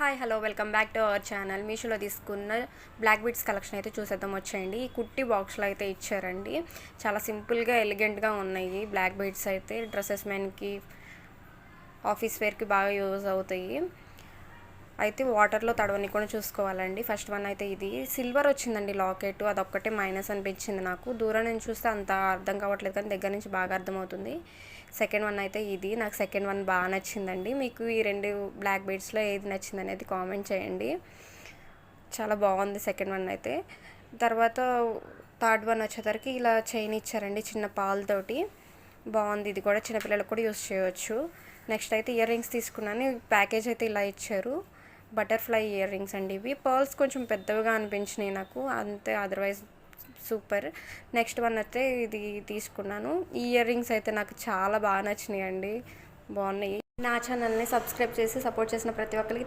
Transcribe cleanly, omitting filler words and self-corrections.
Hi hello welcome back to our channel. మీషోలో తీసుకున్న black beads collection అయితే చూసేద్దాం వచ్చేయండి. ఈ కుట్టి బాక్స్లో అయితే ఇచ్చారండి. చాలా సింపుల్గా ఎలిగెంట్గా ఉన్నాయి బ్లాక్ బీడ్స్ అయితే. డ్రెస్సెస్ మెన్కి ఆఫీస్ వేర్కి బాగా యూజ్ అవుతాయి. అయితే వాటర్లో తడవని కూడా చూసుకోవాలండి. ఫస్ట్ వన్ అయితే ఇది సిల్వర్ వచ్చిందండి లాకెట్, అదొక్కటే మైనస్ అనిపించింది నాకు. దూరం నుంచి చూస్తే అంత అర్థం కావట్లేదు కానీ దగ్గర నుంచి బాగా అర్థమవుతుంది. సెకండ్ వన్ అయితే ఇది, నాకు సెకండ్ వన్ బాగా నచ్చిందండి. మీకు ఈ రెండు బ్లాక్ బీడ్స్లో ఏది నచ్చింది అనేది కామెంట్ చేయండి. చాలా బాగుంది సెకండ్ వన్ అయితే. తర్వాత థర్డ్ వన్ వచ్చేసరికి ఇలా చైన్ ఇచ్చారండి చిన్న పాలతోటి, బాగుంది. ఇది కూడా చిన్నపిల్లలకు కూడా యూస్ చేయవచ్చు. నెక్స్ట్ అయితే ఇయర్ రింగ్స్ తీసుకున్నాను. ప్యాకేజ్ అయితే ఇలా ఇచ్చారు, బటర్ఫ్లై ఇయర్ రింగ్స్ అండి. ఇవి పర్ల్స్ కొంచెం పెద్దవిగా అనిపించినాయి నాకు అంతే, అదర్వైజ్ సూపర్. నెక్స్ట్ వన్ అయితే ఇది తీసుకున్నాను. ఈ ఇయర్ రింగ్స్ అయితే నాకు చాలా బాగా నచ్చినాయి అండి, బాగున్నాయి. నా ఛానల్ని సబ్స్క్రైబ్ చేసి సపోర్ట్ చేసిన ప్రతి ఒక్కరికి